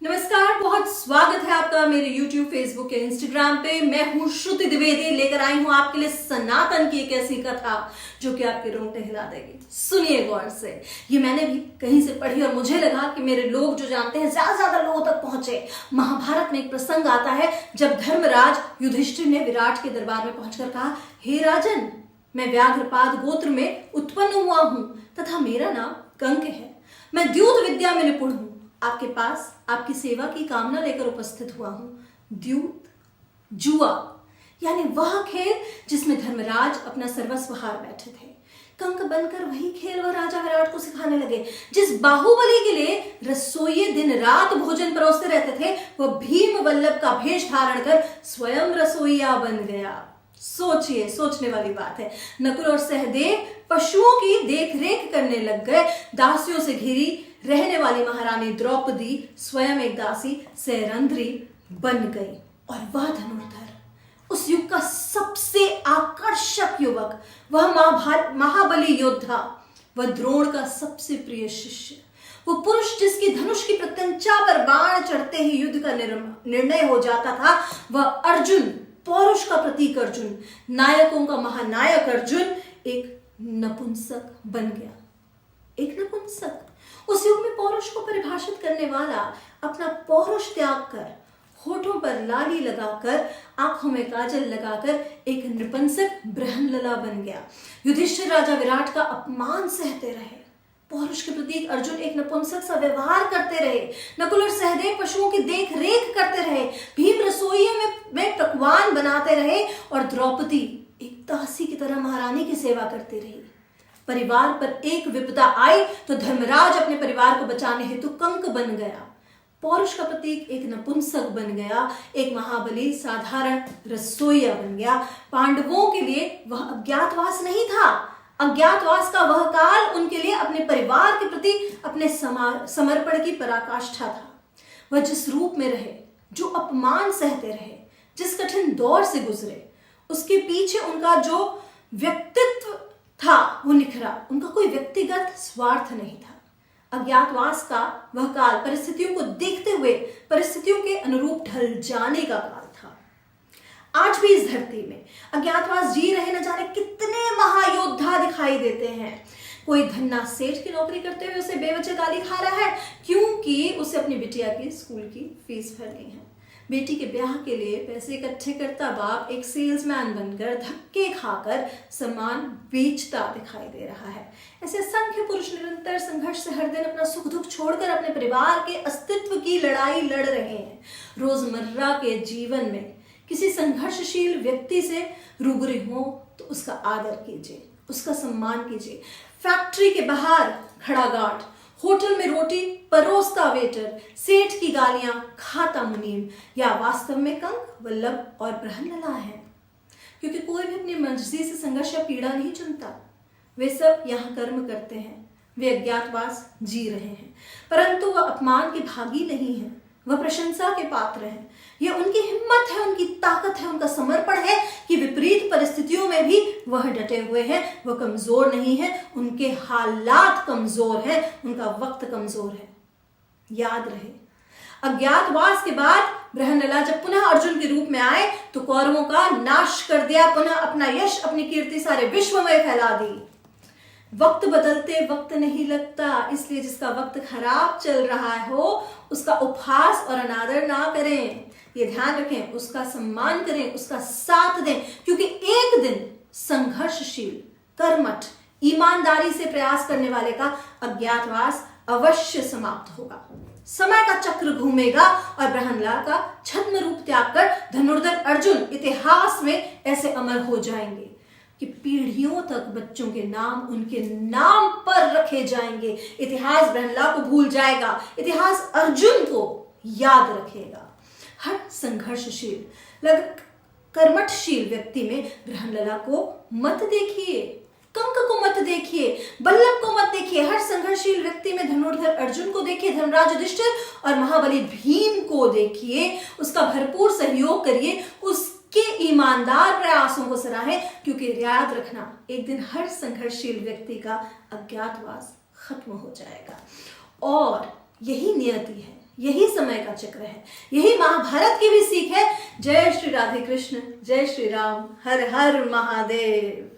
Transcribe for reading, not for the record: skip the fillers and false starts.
नमस्कार, बहुत स्वागत है आपका मेरे YouTube, Facebook या Instagram पे। मैं हूँ श्रुति द्विवेदी, लेकर आई हूँ आपके लिए सनातन की एक ऐसी कथा जो कि आपके रोंगटे हिला देगी। सुनिए गौर से। ये मैंने भी कहीं से पढ़ी और मुझे लगा कि मेरे लोग जो जानते हैं ज्यादा लोगों तक पहुंचे। महाभारत में एक प्रसंग आता है जब धर्मराज युधिष्ठिर ने विराट के दरबार में पहुंचकर कहा, हे राजन, मैं व्याघ्रपाद गोत्र में उत्पन्न हुआ हूं तथा मेरा नाम कंक है। मैं द्यूत विद्या में निपुण हूं। आपके पास आपकी सेवा की कामना लेकर उपस्थित हुआ हूं। द्यूत, जुआ यानी वह खेल जिसमें धर्मराज अपना सर्वस्व हार बैठे थे। कंक बनकर वही खेल वह राजा विराट को सिखाने लगे। जिस बाहुबली के लिए रसोइये दिन रात भोजन परोसते रहते थे, वह भीम वल्लभ का भेष धारण कर स्वयं रसोइया बन गया। सोचिए, सोचने वाली बात है। नकुल और सहदेव पशुओं की देखरेख करने लग गए। दासियों से घिरी रहने वाली महारानी द्रौपदी स्वयं एक दासी सैरंध्री बन गई। और वह धनुर्धर, उस युग का सबसे आकर्षक युवक, वह महाबली योद्धा, वह द्रोण का सबसे प्रिय शिष्य, वो पुरुष जिसकी धनुष की प्रत्यंचा पर बाण चढ़ते ही युद्ध का निर्णय हो जाता था, वह अर्जुन, पौरुष का प्रतीक अर्जुन, नायकों का महानायक अर्जुन, एक नपुंसक बन गया। एक नपुंसक। उस युग में पौरुष को परिभाषित करने वाला अपना पौरुष त्याग कर, होठों पर लाली लगाकर, आंखों में काजल लगाकर एक नपुंसक बृहन्नला बन गया। युधिष्ठिर राजा विराट का अपमान सहते रहे। पौरुष के प्रतीक अर्जुन एक नपुंसक सा व्यवहार करते रहे। नकुल और सहदेव पशुओं की देख रेख करते रहे। भीम रसोइयों में पकवान बनाते रहे और द्रौपदी एक दासी की तरह महारानी की सेवा करती रही। परिवार पर एक विपदा आई तो धर्मराज अपने परिवार को बचाने हेतु कंक बन गया। पौरुष का प्रतीक एक नपुंसक बन गया। एक महाबली साधारण रसोइया बन गया। पांडवों के लिए वह अज्ञातवास नहीं था। अज्ञातवास का वह काल उनके लिए अपने परिवार के प्रति अपने समर्पण की पराकाष्ठा था। वह जिस रूप में रहे, जो अपमान सहते रहे, जिस कठिन दौर से गुजरे, उसके पीछे उनका जो व्यक्तित्व था वो निखरा। उनका कोई व्यक्तिगत स्वार्थ नहीं था। अज्ञातवास का वह काल परिस्थितियों को देखते हुए परिस्थितियों के अनुरूप ढल जाने का काल था। आज भी इस धरती में अज्ञातवास जी रहे न जाने कितने महायोद्धा दिखाई देते हैं। कोई धन्ना सेठ की नौकरी करते हुए उसे बेवजह गाली खा रहा है क्योंकि उसे अपनी बिटिया की स्कूल की फीस भरनी है। बेटी के ब्याह के लिए पैसे इकट्ठे करता बाप एक सेल्समैन बनकर धक्के खाकर सामान बेचता दिखाई दे रहा है। ऐसे असंख्य पुरुष निरंतर संघर्ष से हर दिन अपना सुख दुख छोड़कर अपने परिवार के अस्तित्व की लड़ाई लड़ रहे हैं। रोजमर्रा के जीवन में किसी संघर्षशील व्यक्ति से रूबरू हो तो उसका आदर कीजिए, उसका सम्मान कीजिए। फैक्ट्री के बाहर खड़ा गार्ड, होटल में रोटी परोसता वेटर, सेठ की गालियां खाता मुनीम, या वास्तव में कंक, वल्लभ और बृहन्नला है। क्योंकि कोई भी अपनी मर्जी से संघर्ष या पीड़ा नहीं चुनता। वे सब यहाँ कर्म करते हैं। वे अज्ञातवास जी रहे हैं, परंतु वह अपमान के भागी नहीं है। वह प्रशंसा के पात्र हैं। यह उनकी हिम्मत है, उनकी ताकत है, उनका समर्पण है कि विपरीत परिस्थितियों में भी वह डटे हुए हैं। वह कमजोर नहीं है, उनके हालात कमजोर हैं, उनका वक्त कमजोर है। याद रहे, अज्ञातवास के बाद बृहन्नला जब पुनः अर्जुन के रूप में आए तो कौरवों का नाश कर दिया। पुनः अपना यश, अपनी कीर्ति सारे विश्व में फैला दी। वक्त बदलते वक्त नहीं लगता, इसलिए जिसका वक्त खराब चल रहा हो उसका उपहास और अनादर ना करें। ये ध्यान रखें, उसका सम्मान करें, उसका साथ दें, क्योंकि एक दिन संघर्षशील, कर्मठ, ईमानदारी से प्रयास करने वाले का अज्ञातवास अवश्य समाप्त होगा। समय का चक्र घूमेगा और बृहन्नला का छद्म रूप त्याग कर धनुर्धर अर्जुन इतिहास में ऐसे अमर हो जाएंगे कि पीढ़ियों तक बच्चों के नाम उनके नाम पर रखे जाएंगे। इतिहास बृहन्नला को भूल जाएगा, इतिहास अर्जुन को याद रखेगा। हर संघर्षशील, कर्मठशील व्यक्ति में बृहन्नला को मत देखिए, कंक को मत देखिए, वल्लभ को मत देखिए। हर संघर्षशील व्यक्ति में धनुर्धर अर्जुन को देखिए, धर्मराज युधिष्ठिर और महाबली भीम को देखिए। उसका भरपूर सहयोग करिए, उसके ईमानदार प्रयासों को सराहें, क्योंकि याद रखना, एक दिन हर संघर्षशील व्यक्ति का अज्ञातवास खत्म हो जाएगा। और यही नियति है, यही समय का चक्र है, यही महाभारत की भी सीख है। जय श्री राधे कृष्ण, जय श्री राम, हर हर महादेव।